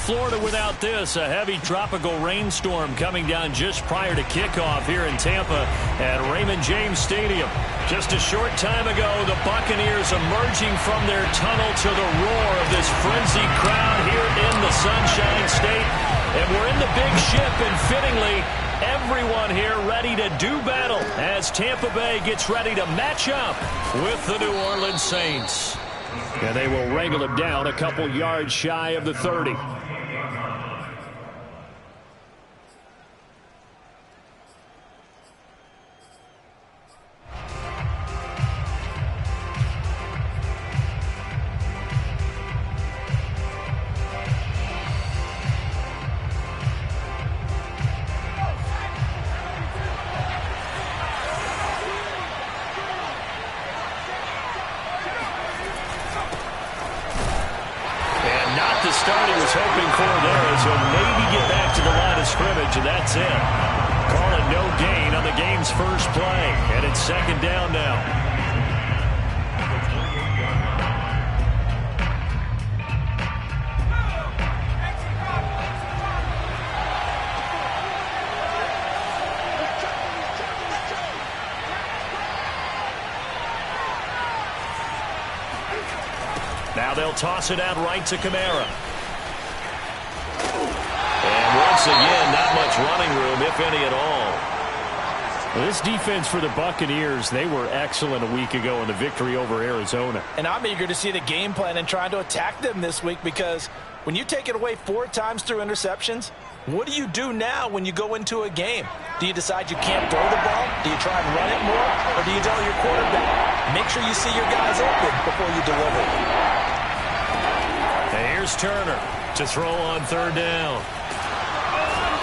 Florida without this. A heavy tropical rainstorm coming down just prior to kickoff here in Tampa at Raymond James Stadium. Just a short time ago, the Buccaneers emerging from their tunnel to the roar of this frenzied crowd here in the Sunshine State. And we're in the big ship, and fittingly, everyone here ready to do battle as Tampa Bay gets ready to match up with the New Orleans Saints. And they will wrangle him down a couple yards shy of the 30. The start he was hoping for there is he'll maybe get back to the line of scrimmage, and that's it. Call it no gain on the game's first play, and it's second down now. Now they'll toss it out right to Kamara. And once again, not much running room, if any at all. Well, this defense for the Buccaneers, they were excellent a week ago in the victory over Arizona. And I'm eager to see the game plan and trying to attack them this week, because when you take it away 4 times through interceptions, what do you do now when you go into a game? Do you decide you can't throw the ball? Do you try and run it more? Or do you tell your quarterback, make sure you see your guys open before you deliver? Here's Turner to throw on third down.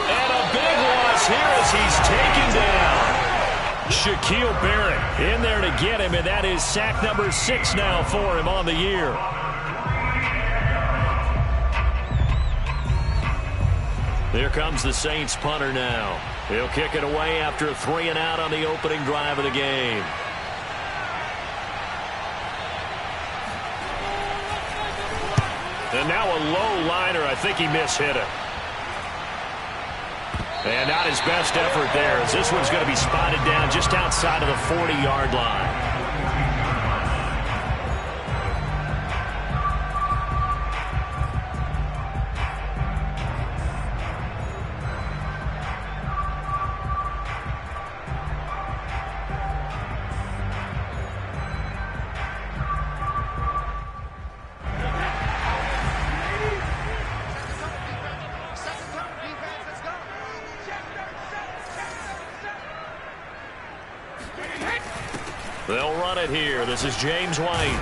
And a big loss here as he's taken down. Shaquille Barrett in there to get him, and that is sack number 6 now for him on the year. Here comes the Saints punter now. He'll kick it away after a 3 and out on the opening drive of the game. And now a low liner. I think he mishit it. And not his best effort there, as this one's going to be spotted down just outside of the 40-yard line. They'll run it here. This is James White.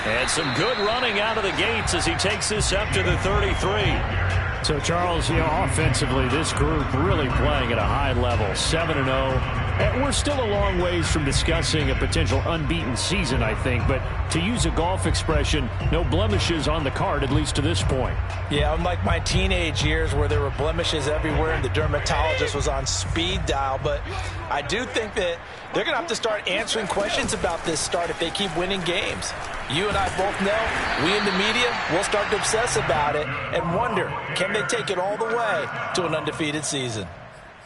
And some good running out of the gates as he takes this up to the 33. So, Charles, offensively, this group really playing at a high level, 7-0. And we're still a long ways from discussing a potential unbeaten season, I think. But to use a golf expression, no blemishes on the card, at least to this point. Yeah, unlike my teenage years where there were blemishes everywhere and the dermatologist was on speed dial. But I do think that they're going to have to start answering questions about this start if they keep winning games. You and I both know, we in the media, will start to obsess about it and wonder, can they take it all the way to an undefeated season?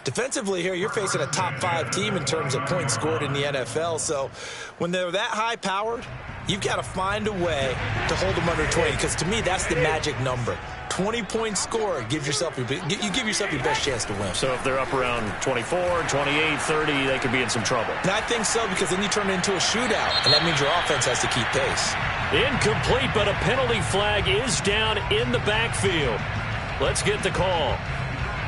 Defensively here, you're facing a top-5 team in terms of points scored in the NFL. So when they're that high-powered, you've got to find a way to hold them under 20, because to me, that's the magic number. 20-point score, you give yourself your best chance to win. So if they're up around 24, 28, 30, they could be in some trouble. And I think so, because then you turn it into a shootout, and that means your offense has to keep pace. Incomplete, but a penalty flag is down in the backfield. Let's get the call.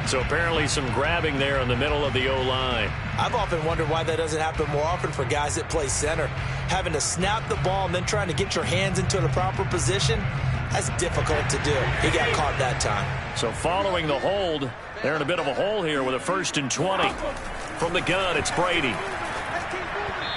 So apparently some grabbing there in the middle of the O-line. I've often wondered why that doesn't happen more often for guys that play center. Having to snap the ball and then trying to get your hands into the proper position, that's difficult to do. He got caught that time. So following the hold, they're in a bit of a hole here with a 1st and 20. From the gun, it's Brady.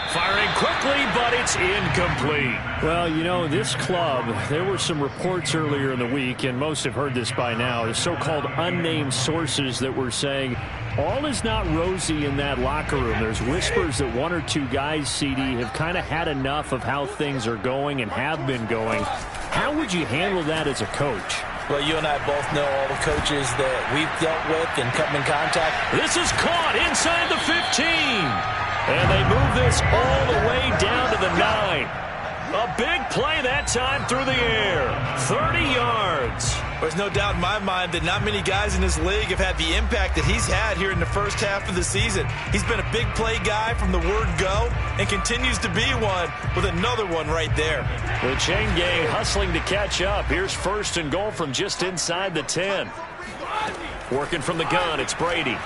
Firing quickly, but it's incomplete. Well, this club, there were some reports earlier in the week, and most have heard this by now, the so-called unnamed sources that were saying all is not rosy in that locker room. There's whispers that 1 or 2 guys, CD, have kind of had enough of how things are going and have been going. How would you handle that as a coach? Well, you and I both know all the coaches that we've dealt with and come in contact. This is caught inside the 15. And they move this all the way down to the 9. A big play that time through the air. 30 yards. There's no doubt in my mind that not many guys in this league have had the impact that he's had here in the first half of the season. He's been a big play guy from the word go and continues to be one with another one right there. The chain gang hustling to catch up. Here's first and goal from just inside the 10. Working from the gun, it's Brady.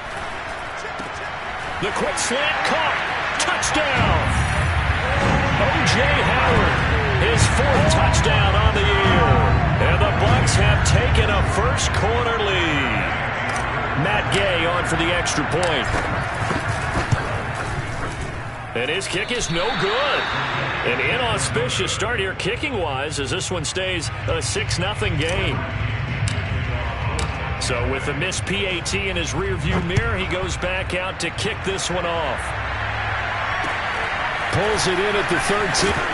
The quick slant caught. Touchdown. O.J. Howard, his 4th touchdown on the year. And the Bucs have taken a first quarter lead. Matt Gay on for the extra point. And his kick is no good. An inauspicious start here kicking-wise as this one stays a 6-0 game. So with the missed PAT in his rearview mirror, he goes back out to kick this one off. Pulls it in at the 13.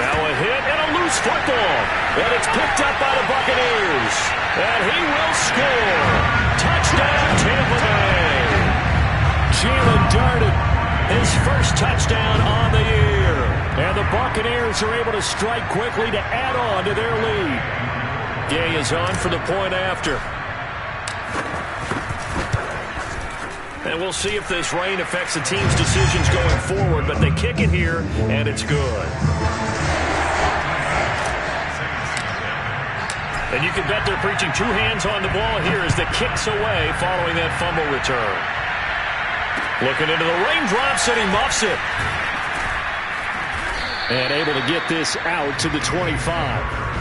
Now a hit and a loose football. And it's picked up by the Buccaneers. And he will score. Touchdown, Tampa Bay. Jalen darted his first touchdown on the year. And the Buccaneers are able to strike quickly to add on to their lead. Gay is on for the point after. And we'll see if this rain affects the team's decisions going forward, but they kick it here, and it's good. And you can bet they're preaching 2 hands on the ball here as the kick's away following that fumble return. Looking into the raindrops, and he muffs it. And able to get this out to the 25.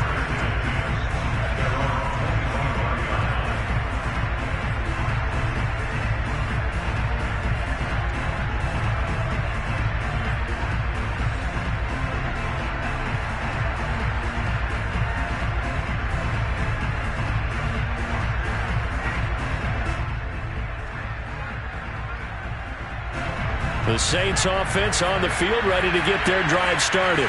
The Saints offense on the field ready to get their drive started.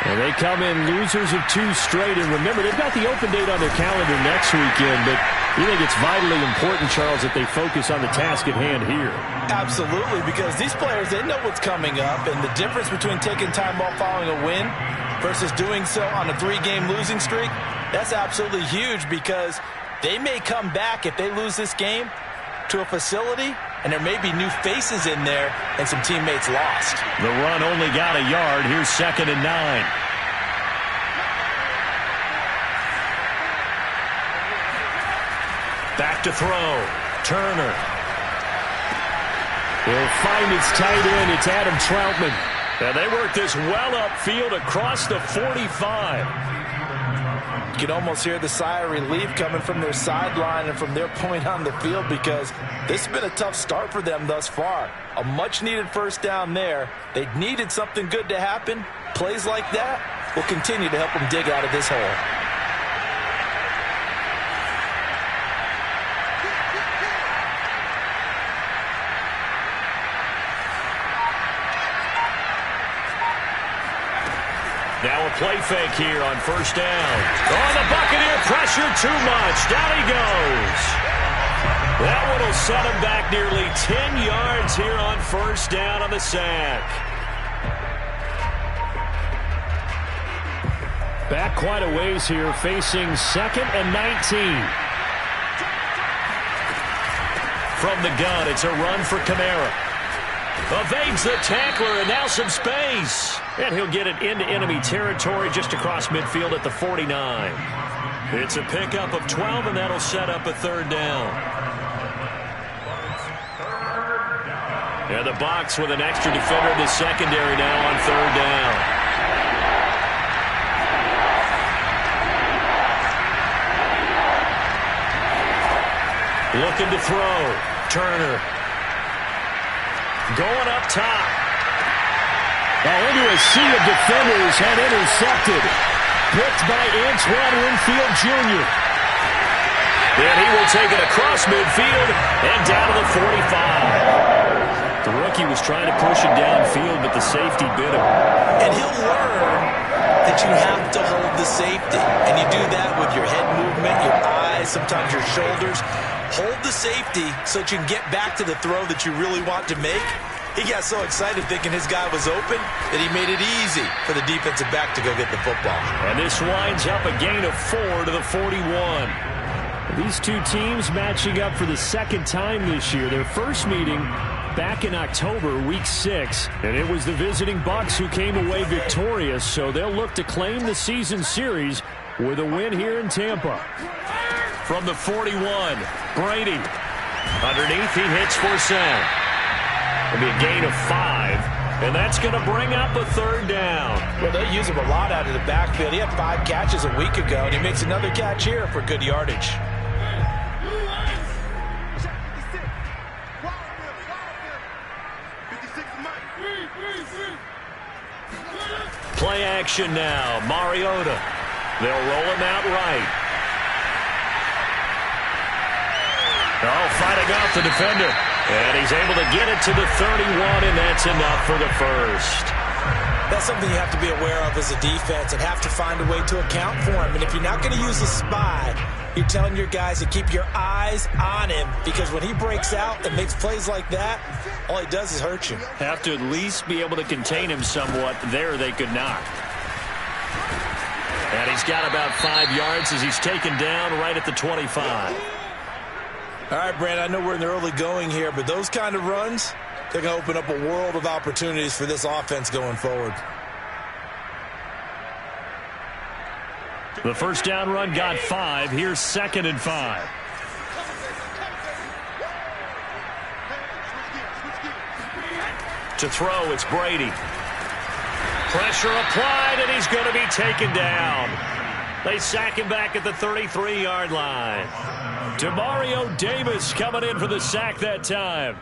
And they come in losers of 2 straight. And remember, they've got the open date on their calendar next weekend. But you think it's vitally important, Charles, that they focus on the task at hand here? Absolutely, because these players, they know what's coming up. And the difference between taking time off following a win versus doing so on a 3-game losing streak, that's absolutely huge because they may come back if they lose this game to a facility, and there may be new faces in there and some teammates lost. The run only got a yard. Here's 2nd and 9. Back to throw. Turner. He'll find his tight end. It's Adam Troutman. And they work this well upfield across the 45. You can almost hear the sigh of relief coming from their sideline and from their point on the field because this has been a tough start for them thus far. A much-needed first down there. They needed something good to happen. Plays like that will continue to help them dig out of this hole. Now a play fake here on first down. Oh, the Buccaneer pressure too much. Down he goes. That one will set him back nearly 10 yards here on first down on the sack. Back quite a ways here, facing 2nd and 19. From the gun, it's a run for Kamara. Evades the tackler, and now some space. And he'll get it into enemy territory just across midfield at the 49. It's a pickup of 12, and that'll set up a 3rd down. And the box with an extra defender in the secondary now on 3rd down. Looking to throw. Turner. Going up top. Into a sea of defenders and intercepted. Picked by Antoine Winfield Jr. And he will take it across midfield and down to the 45. The rookie was trying to push it downfield, but the safety bit him. And he'll learn that you have to hold the safety. And you do that with your head movement, your eyes, thighs, sometimes your shoulders. Hold the safety so that you can get back to the throw that you really want to make. He got so excited thinking his guy was open that he made it easy for the defensive back to go get the football. And this winds up a gain of 4 to the 41. These two teams matching up for the second time this year. Their first meeting back in October, week 6. And it was the visiting Bucs who came away victorious, so they'll look to claim the season series with a win here in Tampa. From the 41, Brady. Underneath, he hits for sound. It'll be a gain of 5, and that's going to bring up a third down. Well, they use him a lot out of the backfield. He had 5 catches a week ago, and he makes another catch here for good yardage. Play action now. Mariota. They'll roll him out right. Oh, fighting off the defender. And he's able to get it to the 31, and that's enough for the first. That's something you have to be aware of as a defense and have to find a way to account for him. And if you're not going to use a spy, you're telling your guys to keep your eyes on him, because when he breaks out and makes plays like that, all he does is hurt you. Have to at least be able to contain him somewhat. There they could not. And he's got about 5 yards as he's taken down right at the 25. All right, Brand, I know we're in the early going here, but those kind of runs, they're going to open up a world of opportunities for this offense going forward. The first down run got 5. Here's 2nd and 5. To throw, it's Brady. Pressure applied, and he's going to be taken down. They sack him back at the 33-yard line. Demario Davis coming in for the sack that time.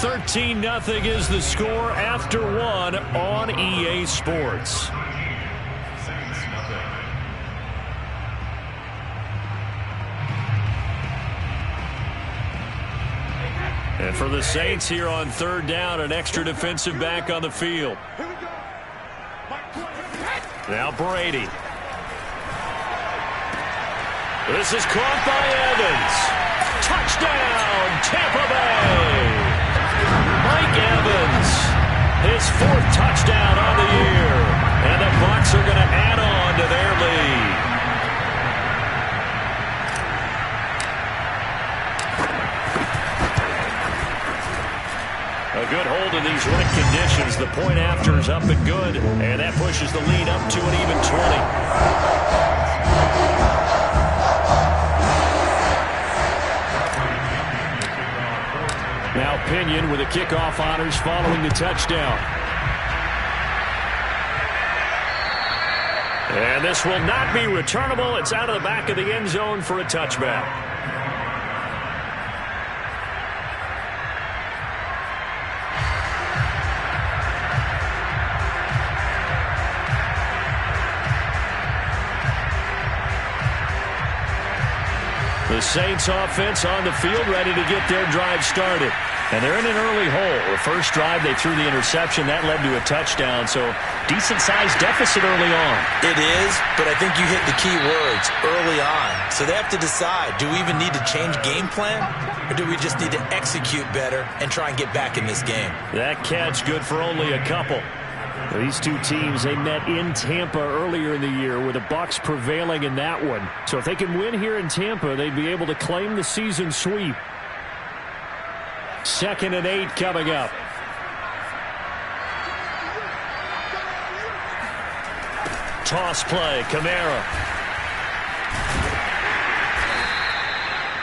$13-0 is the score after 1 on EA Sports. And for the Saints here on 3rd down, an extra defensive back on the field. Now Brady. This is caught by Evans. Touchdown, Tampa Bay. Mike Evans, his 4th touchdown on the year. And the Bucs are going to add on to their lead. A good hold in these wet conditions. The point after is up and good, and that pushes the lead up to an even 20. Now Pinion with the kickoff honors following the touchdown. And this will not be returnable. It's out of the back of the end zone for a touchback. The Saints offense on the field ready to get their drive started. And they're in an early hole. The first drive, they threw the interception. That led to a touchdown, so decent-sized deficit early on. It is, but I think you hit the key words, early on. So they have to decide, do we even need to change game plan, or do we just need to execute better and try and get back in this game? That catch good for only a couple. These two teams, they met in Tampa earlier in the year with the Bucs prevailing in that one. So if they can win here in Tampa, they'd be able to claim the season sweep. 2nd and 8 coming up. Toss play, Kamara.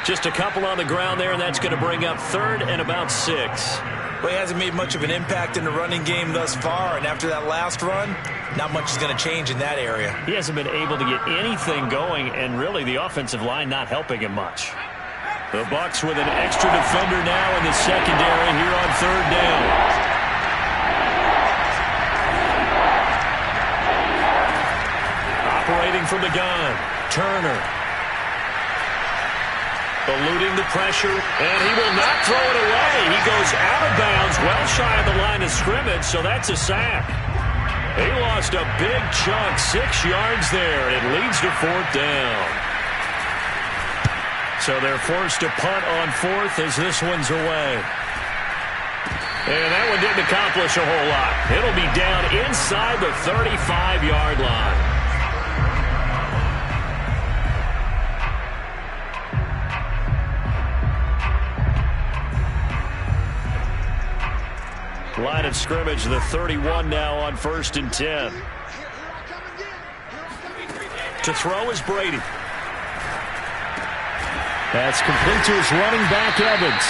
Just a couple on the ground there, and that's going to bring up 3rd and about 6. Well, he hasn't made much of an impact in the running game thus far, and after that last run, not much is going to change in that area. He hasn't been able to get anything going, and really the offensive line not helping him much. The Bucs with an extra defender now in the secondary here on 3rd down. Operating from the gun. Turner. Eluding the pressure, and he will not throw it away. He goes out of bounds, well shy of the line of scrimmage, so that's a sack. He lost a big chunk, 6 yards there, and it leads to 4th down. So they're forced to punt on 4th as this one's away. And that one didn't accomplish a whole lot. It'll be down inside the 35-yard line. Line of scrimmage, the 31 now on 1st and 10. To throw is Brady. That's complete to his running back, Evans.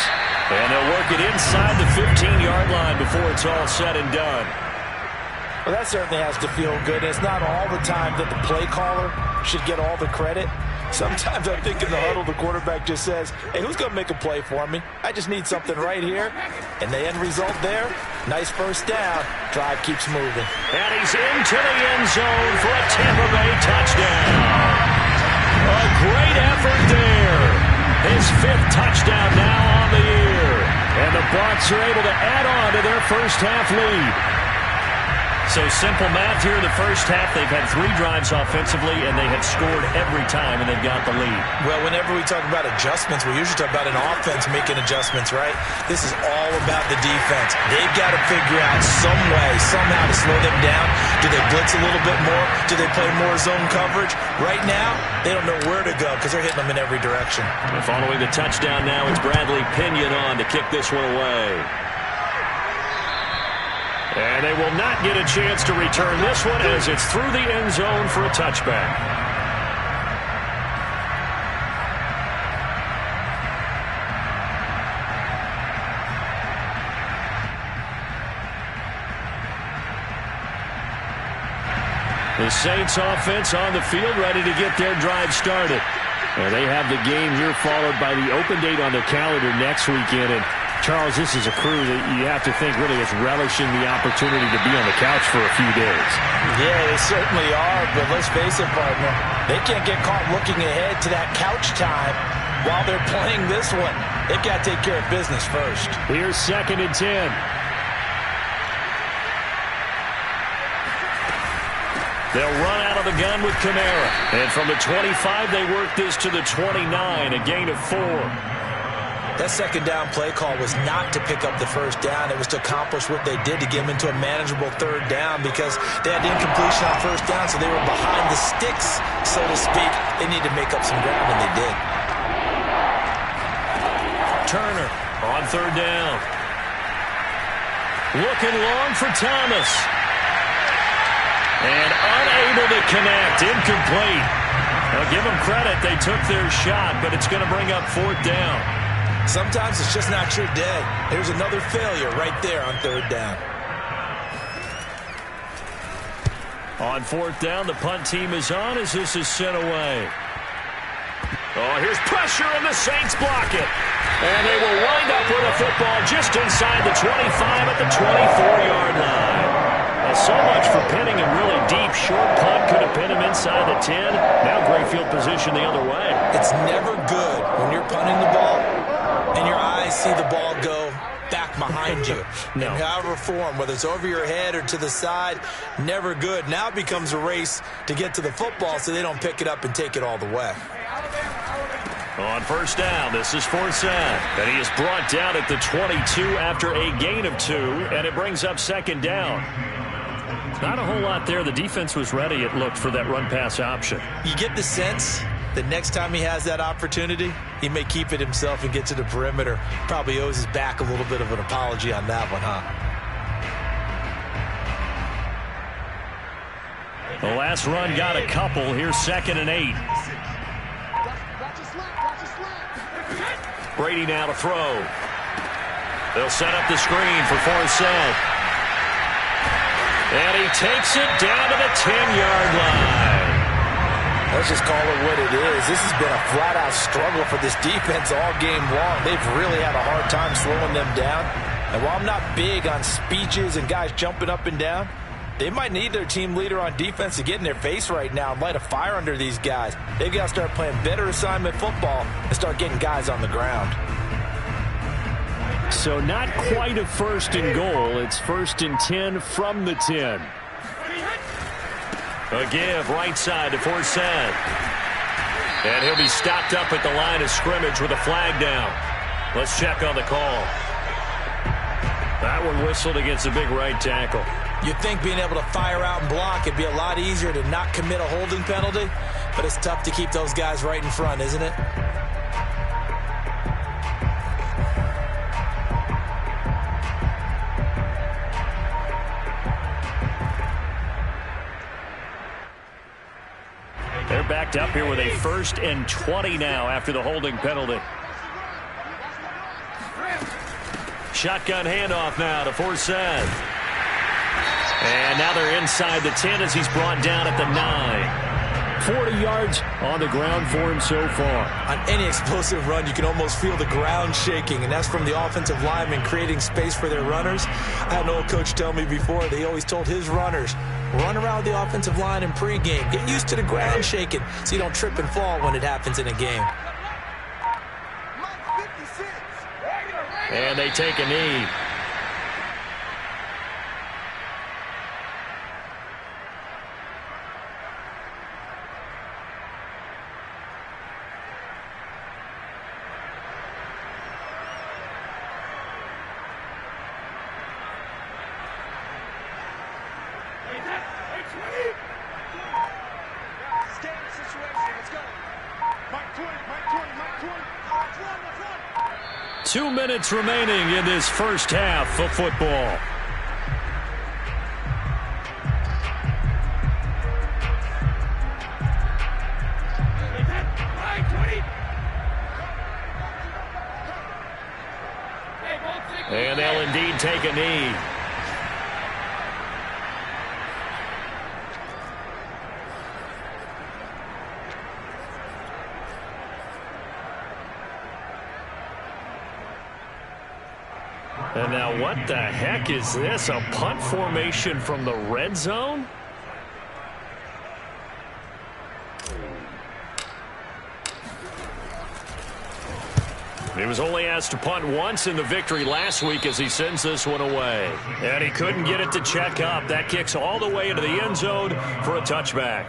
And they'll work it inside the 15-yard line before it's all said and done. Well, that certainly has to feel good. It's not all the time that the play caller should get all the credit. Sometimes I think in the huddle, the quarterback just says, hey, who's going to make a play for me? I just need something right here. And the end result there, nice first down. Drive keeps moving. And he's into the end zone for a Tampa Bay touchdown. A great effort there. His 5th touchdown now on the year. And the Bucs are able to add on to their first half lead. So simple math here in the first half. They've had 3 drives offensively, and they have scored every time, and they've got the lead. Well, whenever we talk about adjustments, we usually talk about an offense making adjustments, right? This is all about the defense. They've got to figure out some way, somehow to slow them down. Do they blitz a little bit more? Do they play more zone coverage? Right now, they don't know where to go because they're hitting them in every direction. And following the touchdown now, it's Bradley Pinion on to kick this one away. And they will not get a chance to return this one as it's through the end zone for a touchback. The Saints offense on the field ready to get their drive started. And they have the game here followed by the open date on the calendar next weekend. And Charles, this is a crew that you have to think really is relishing the opportunity to be on the couch for a few days. Yeah, they certainly are, but let's face it, partner. They can't get caught looking ahead to that couch time while they're playing this one. They've got to take care of business first. Here's 2nd and 10. They'll run out of the gun with Kamara. And from the 25, they work this to the 29, a gain of 4. That second down play call was not to pick up the first down. It was to accomplish what they did to get them into a manageable 3rd down because they had incompletion on 1st down, so they were behind the sticks, so to speak. They needed to make up some ground, and they did. Turner on 3rd down. Looking long for Thomas. And unable to connect. Incomplete. Now give them credit. They took their shot, but it's going to bring up 4th down. Sometimes it's just not your day. There's another failure right there on 3rd down. On 4th down, the punt team is on as this is sent away. Oh, here's pressure, and the Saints block it. And they will wind up with a football just inside the 25 at the 24-yard line. So much for pinning him really deep. Short punt could have pinned him inside the 10. Now great field position the other way. It's never good when you're punting the ball and your eyes see the ball go back behind you. No. In however form, whether it's over your head or to the side, never good. Now it becomes a race to get to the football so they don't pick it up and take it all the way. On 1st down, this is Forsyth. And he is brought down at the 22 after a gain of 2, and it brings up 2nd down. Not a whole lot there. The defense was ready, it looked, for that run-pass option. You get the sense that next time he has that opportunity, he may keep it himself and get to the perimeter. Probably owes his back a little bit of an apology on that one, huh? The last run got a couple. Here's 2nd and 8. Brady now to throw. They'll set up the screen for Forsyth. And he takes it down to the 10-yard line. Let's just call it what it is. This has been a flat-out struggle for this defense all game long. They've really had a hard time slowing them down. And while I'm not big on speeches and guys jumping up and down, they might need their team leader on defense to get in their face right now and light a fire under these guys. They've got to start playing better assignment football and start getting guys on the ground. So not quite a 1st and goal. It's 1st and 10 from the 10. A give right side to Forsett. And he'll be stopped up at the line of scrimmage with a flag down. Let's check on the call. That one whistled against a big right tackle. You'd think being able to fire out and block, it'd be a lot easier to not commit a holding penalty, but it's tough to keep those guys right in front, isn't it? They're backed up here with a 1st and 20 now after the holding penalty. Shotgun handoff now to Forsett. And now they're inside the 10 as he's brought down at the 9. 40 yards on the ground for him so far. On any explosive run, you can almost feel the ground shaking, and that's from the offensive linemen creating space for their runners. I had an old coach tell me before, they always told his runners, run around the offensive line in pregame. Get used to the ground shaking so you don't trip and fall when it happens in a game. And they take a knee. Two minutes remaining in this first half of football. And they'll indeed take a knee. And now what the heck is this? A punt formation from the red zone? He was only asked to punt once in the victory last week as he sends this one away. And he couldn't get it to check up. That kicks all the way into the end zone for a touchback.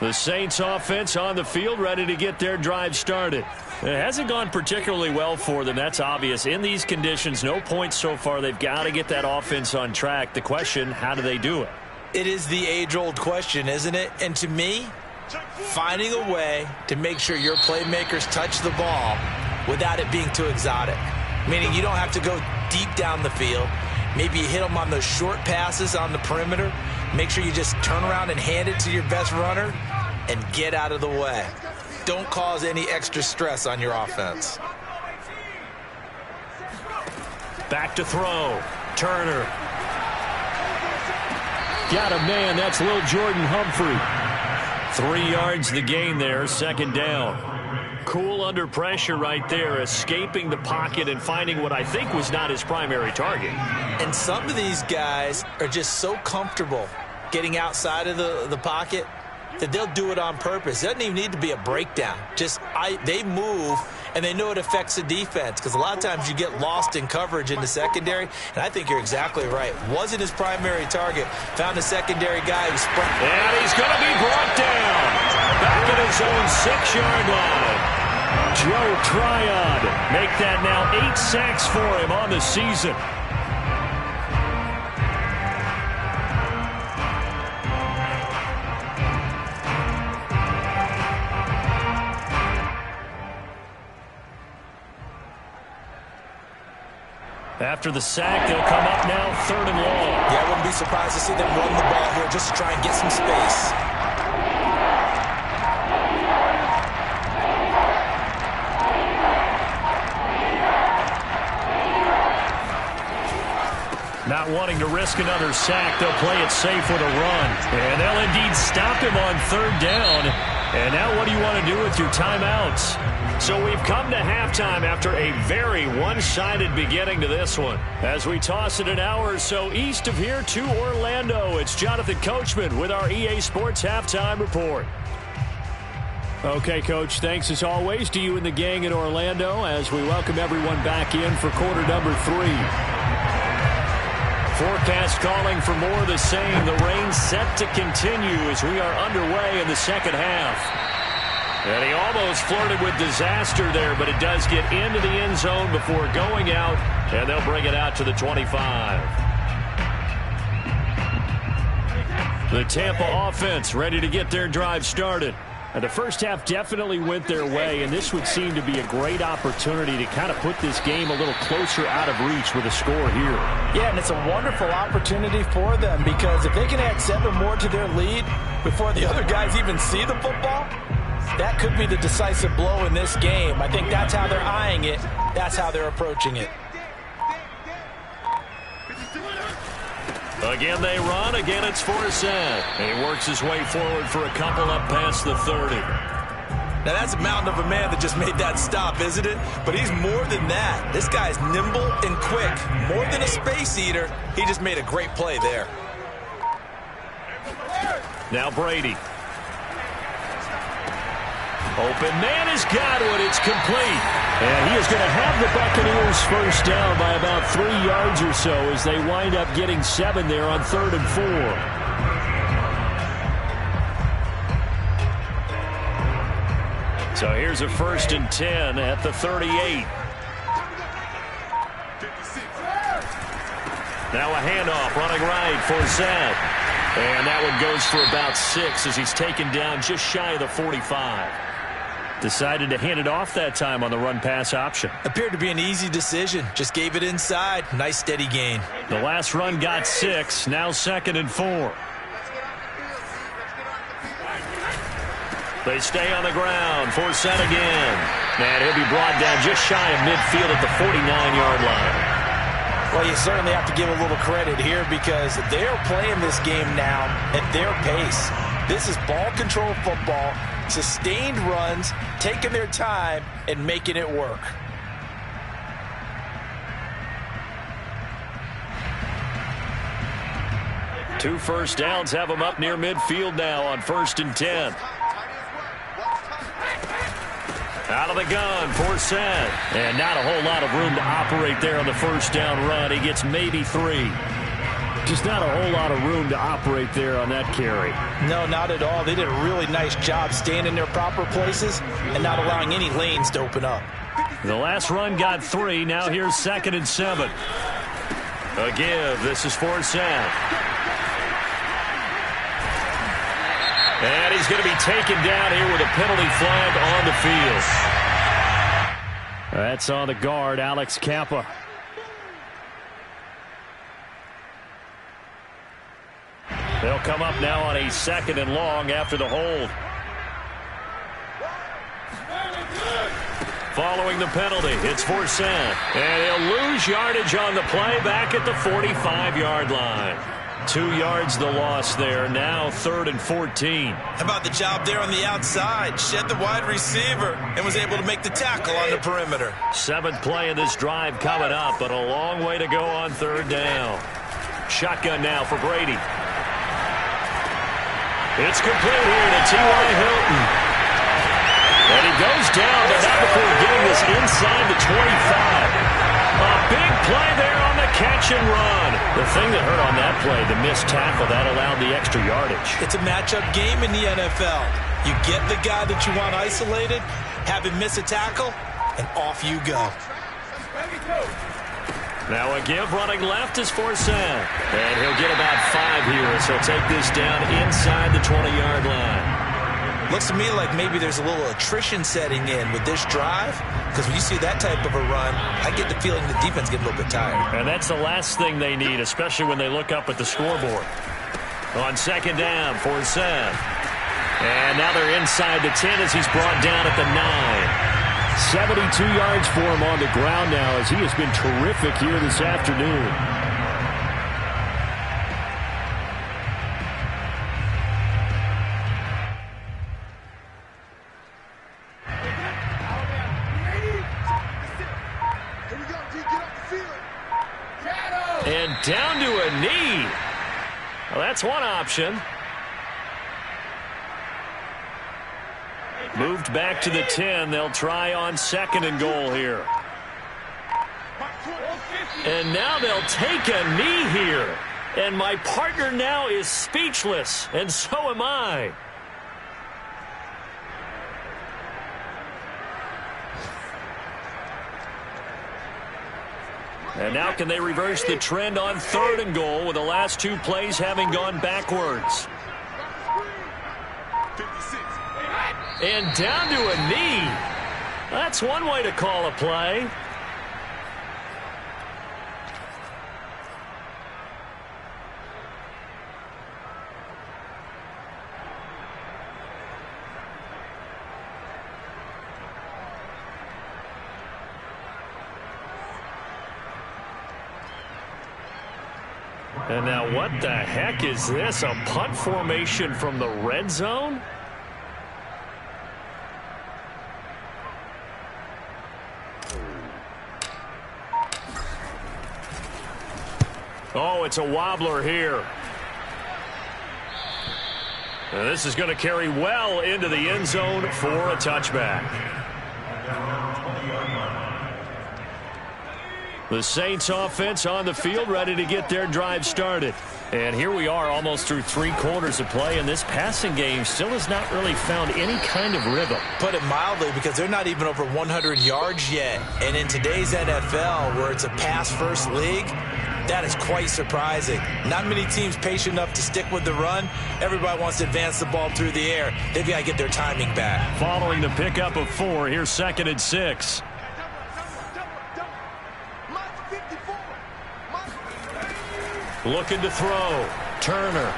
The Saints offense on the field ready to get their drive started. It hasn't gone particularly well for them. That's obvious. In these conditions, no points so far. They've got to get that offense on track. The question, how do they do it? It is the age-old question, isn't it? And to me, finding a way to make sure your playmakers touch the ball without it being too exotic. Meaning you don't have to go deep down the field. Maybe you hit them on those short passes on the perimeter. Make sure you just turn around and hand it to your best runner and get out of the way. Don't cause any extra stress on your offense. Back to throw. Turner. Got a man. That's Lil Jordan Humphrey. 3 yards the gain there. 2nd down. Cool under pressure right there, escaping the pocket and finding what I think was not his primary target. And some of these guys are just so comfortable getting outside of the pocket that they'll do it on purpose. It doesn't even need to be a breakdown. They move, and they know it affects the defense because a lot of times you get lost in coverage in the secondary, and I think you're exactly right. Wasn't his primary target. Found a secondary guy who sprung. And he's going to be brought down back at his own 6-yard line. Joe Tryon make that now 8 sacks for him on the season. After the sack, they'll come up now 3rd and long. Yeah, I wouldn't be surprised to see them run the ball here just to try and get some space. Not wanting to risk another sack, they'll play it safe with a run. And they'll indeed stop him on 3rd down. And now what do you want to do with your timeouts? So we've come to halftime after a very one-sided beginning to this one. As we toss it an hour or so east of here to Orlando, it's Jonathan Coachman with our EA Sports Halftime Report. Okay, Coach, thanks as always to you and the gang in Orlando as we welcome everyone back in for quarter number 3. Forecast calling for more of the same. The rain set to continue as we are underway in the second half. And he almost flirted with disaster there, but it does get into the end zone before going out, and they'll bring it out to the 25. The Tampa offense ready to get their drive started. And the first half definitely went their way, and this would seem to be a great opportunity to kind of put this game a little closer out of reach with a score here. Yeah, and it's a wonderful opportunity for them because if they can add 7 more to their lead before the other guys even see the football, that could be the decisive blow in this game. I think that's how they're eyeing it. That's how they're approaching it. Again, they run. Again, it's Forsett. And he works his way forward for a couple up past the 30. Now, that's a mountain of a man that just made that stop, isn't it? But he's more than that. This guy's nimble and quick. More than a space eater, he just made a great play there. Now Brady. Open man has got one. It's complete. And he is going to have the Buccaneers first down by about 3 yards or so as they wind up getting 7 there on 3rd and 4. So here's a 1st and 10 at the 38. Now a handoff running right for Zed. And that one goes for about 6 as he's taken down just shy of the 45. Decided to hand it off that time on the run-pass option. Appeared to be an easy decision. Just gave it inside. Nice steady gain. The last run got 6. Now 2nd and 4. They stay on the ground. Forsett again. And he'll be brought down just shy of midfield at the 49-yard line. Well, you certainly have to give a little credit here because they're playing this game now at their pace. This is ball control football, sustained runs, taking their time, and making it work. Two first downs have them up near midfield now on 1st and 10. Out of the gun, Forsett. And not a whole lot of room to operate there on the first down run. He gets maybe 3. Just not a whole lot of room to operate there on that carry. No, not at all. They did a really nice job staying in their proper places and not allowing any lanes to open up. The last run got 3. Now here's 2nd and 7. A give. This is Forsett. And he's going to be taken down here with a penalty flag on the field. That's on the guard, Alex Kappa. They'll come up now on a 2nd and long after the hold. Following the penalty, it's Forsett. And he'll lose yardage on the play back at the 45-yard line. 2 yards the loss there. Now 3rd and 14. How about the job there on the outside? Shed the wide receiver and was able to make the tackle on the perimeter. 7th play of this drive coming up, but a long way to go on 3rd down. Shotgun now for Brady. It's complete here to T.Y. Hilton. And he goes down, but not before getting this inside the 25. A big play there on the catch and run. The thing that hurt on that play, the missed tackle, that allowed the extra yardage. It's a matchup game in the NFL. You get the guy that you want isolated, have him miss a tackle, and off you go. Now a give running left is Forsett. And he'll get about 5 here as he'll take this down inside the 20-yard line. Looks to me like maybe there's a little attrition setting in with this drive, because when you see that type of a run, I get the feeling the defense gets a little bit tired. And that's the last thing they need, especially when they look up at the scoreboard. On 2nd down, Forsett. And now they're inside the 10 as he's brought down at the 9. 72 yards for him on the ground now as he has been terrific here this afternoon. And down to a knee. Well, that's one option. Moved back to the 10. They'll try on 2nd and goal here. And now they'll take a knee here. And my partner now is speechless, and so am I. And now can they reverse the trend on 3rd and goal with the last 2 plays having gone backwards? And down to a knee. That's one way to call a play. And now what the heck is this? A punt formation from the red zone? Oh, it's a wobbler here. And this is going to carry well into the end zone for a touchback. The Saints offense on the field, ready to get their drive started. And here we are almost through 3 quarters of play, and this passing game still has not really found any kind of rhythm. Put it mildly, because they're not even over 100 yards yet. And in today's NFL, where it's a pass-first league, that is quite surprising. Not many teams patient enough to stick with the run. Everybody wants to advance the ball through the air. They've got to get their timing back. Following the pickup of 4, here's 2nd and 6. Looking to throw. Turner.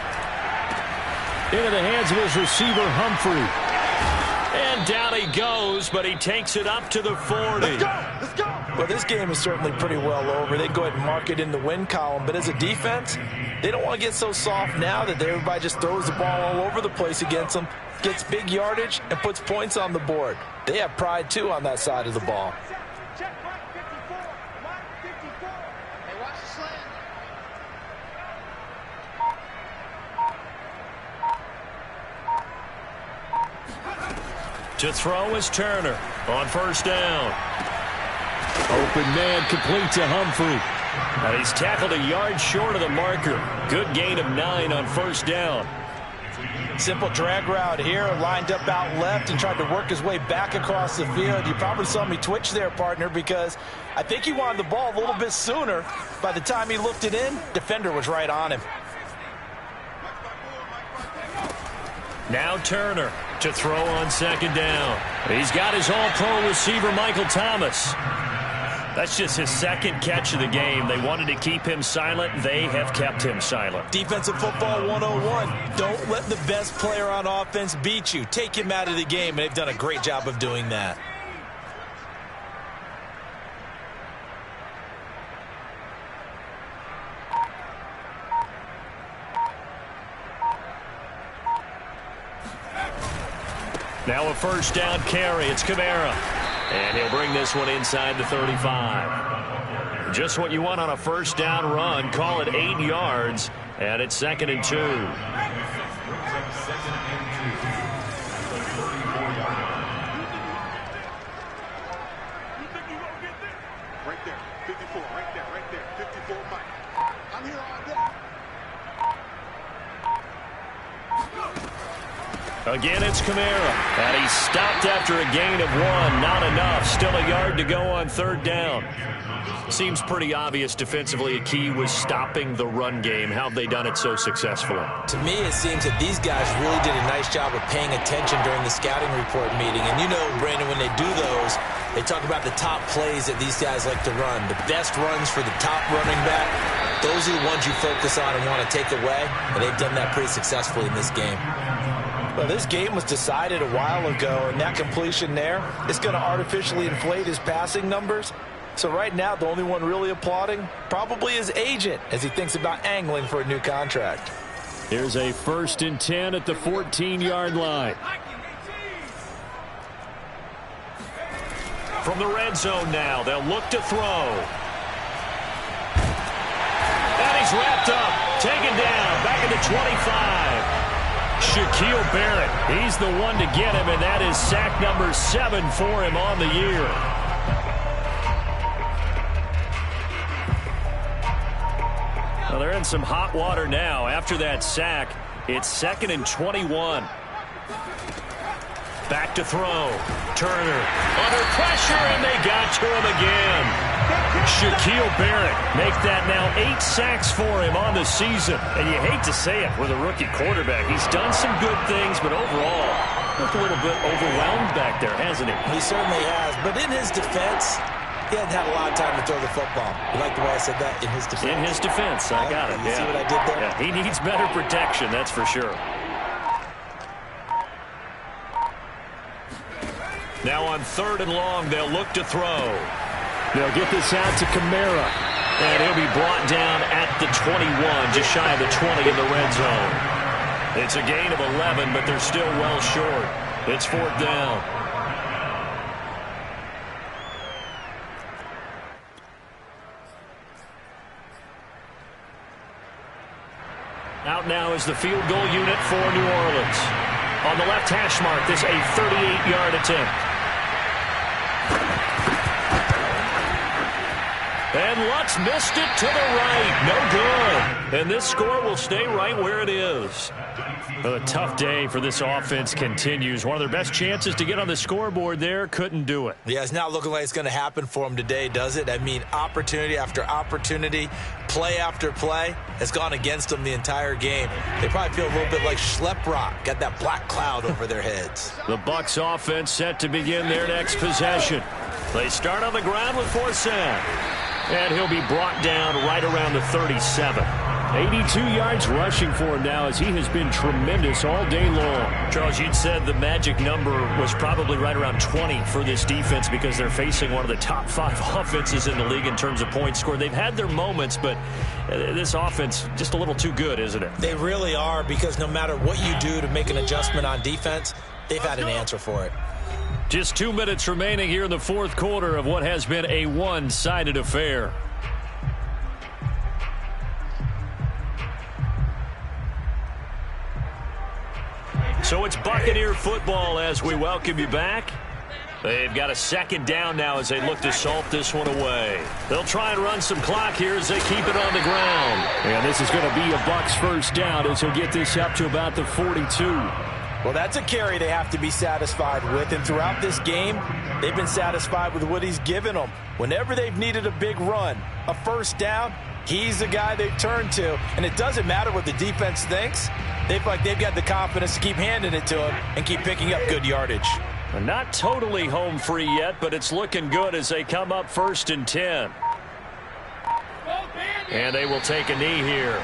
Into the hands of his receiver, Humphrey. And down he goes, but he takes it up to the 40. Let's go! Let's go! Well, this game is certainly pretty well over. They go ahead and mark it in the win column. But as a defense, they don't want to get so soft now that everybody just throws the ball all over the place against them, gets big yardage, and puts points on the board. They have pride, too, on that side of the ball. To throw is Turner on 1st down. Open man complete to Humphrey. And he's tackled a yard short of the marker. Good gain of 9 on 1st down. Simple drag route here, lined up out left and tried to work his way back across the field. You probably saw me twitch there, partner, because I think he wanted the ball a little bit sooner. By the time he looked it in, defender was right on him. Now Turner to throw on 2nd down. He's got his all-pro receiver, Michael Thomas. That's just his 2nd catch of the game. They wanted to keep him silent. They have kept him silent. Defensive football 101. Don't let the best player on offense beat you. Take him out of the game, and they've done a great job of doing that. Now a 1st down carry. It's Kamara. And he'll bring this one inside the 35. Just what you want on a 1st down run. Call it 8 yards. And it's 2nd and 2. Right there. 54. Right there. Right there. 54 Mike. I'm here all day. Again, it's Kamara. And he's stopped after a gain of 1. Not enough. Still a yard to go on 3rd down. Seems pretty obvious defensively a key was stopping the run game. How have they done it so successfully? To me, it seems that these guys really did a nice job of paying attention during the scouting report meeting. And you know, Brandon, when they do those, they talk about the top plays that these guys like to run. The best runs for the top running back, those are the ones you focus on and want to take away. And they've done that pretty successfully in this game. Well, this game was decided a while ago, and that completion there is going to artificially inflate his passing numbers. So right now, the only one really applauding probably his agent as he thinks about angling for a new contract. Here's a 1st and 10 at the 14-yard line. From the red zone now, they'll look to throw. He's wrapped up, taken down, back at the 25. Shaquille Barrett, he's the one to get him, and that is sack number 7 for him on the year. Well, they're in some hot water now. After that sack, it's 2nd and 21. Back to throw. Turner under pressure, and they got to him again. Shaquille Barrett make that now 8 sacks for him on the season. And you hate to say it with a rookie quarterback. He's done some good things, but overall, looked a little bit overwhelmed back there, hasn't he? He certainly has. But in his defense, he hadn't had a lot of time to throw the football. You like the way I said that? In his defense. In his defense. I got it. You see what I did there? Yeah, he needs better protection, that's for sure. Now on 3rd and long, they'll look to throw. They'll get this out to Kamara. And he'll be brought down at the 21, just shy of the 20 in the red zone. It's a gain of 11, but they're still well short. It's 4th down. Out now is the field goal unit for New Orleans. On the left hash mark, this a 38-yard attempt. And Lutz missed it to the right. No good. And this score will stay right where it is. A tough day for this offense continues. One of their best chances to get on the scoreboard there, couldn't do it. Yeah, it's not looking like it's going to happen for them today, does it? I mean, opportunity after opportunity, play after play has gone against them the entire game. They probably feel a little bit like Schlep Rock, got that black cloud over their heads. The Bucs offense set to begin their next possession. They start on the ground with Forsett. And he'll be brought down right around the 37. 82 yards rushing for him now as he has been tremendous all day long. Charles, you'd said the magic number was probably right around 20 for this defense because they're facing one of the top 5 offenses in the league in terms of points scored. They've had their moments, but this offense just a little too good, isn't it? They really are, because no matter what you do to make an adjustment on defense, they've had an answer for it. Just 2 minutes remaining here in the 4th quarter of what has been a one-sided affair. So it's Buccaneer football as we welcome you back. They've got a 2nd down now as they look to salt this one away. They'll try and run some clock here as they keep it on the ground. And this is going to be a Bucs 1st down as he'll get this up to about the 42. Well, that's a carry they have to be satisfied with, and throughout this game, they've been satisfied with what he's given them. Whenever they've needed a big run, a 1st down, he's the guy they've turned to, and it doesn't matter what the defense thinks. They've got the confidence to keep handing it to him and keep picking up good yardage. Not totally home free yet, but it's looking good as they come up 1st and 10. And they will take a knee here.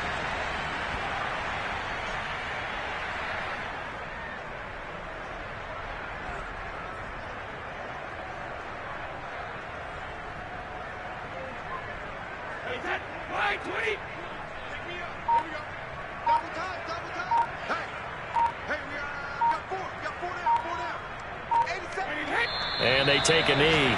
And they take a knee.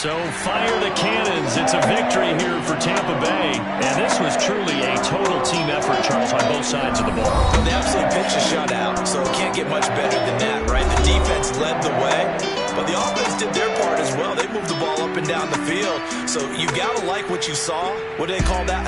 So fire the cannons. It's a victory here for Tampa Bay. And this was truly a total team effort, Charles, on both sides of the ball. They absolutely pitched a shutout, so it can't get much better than that, right? The defense led the way, but the offense did their part as well. They moved the ball up and down the field. So you got to like what you saw. What do they call that?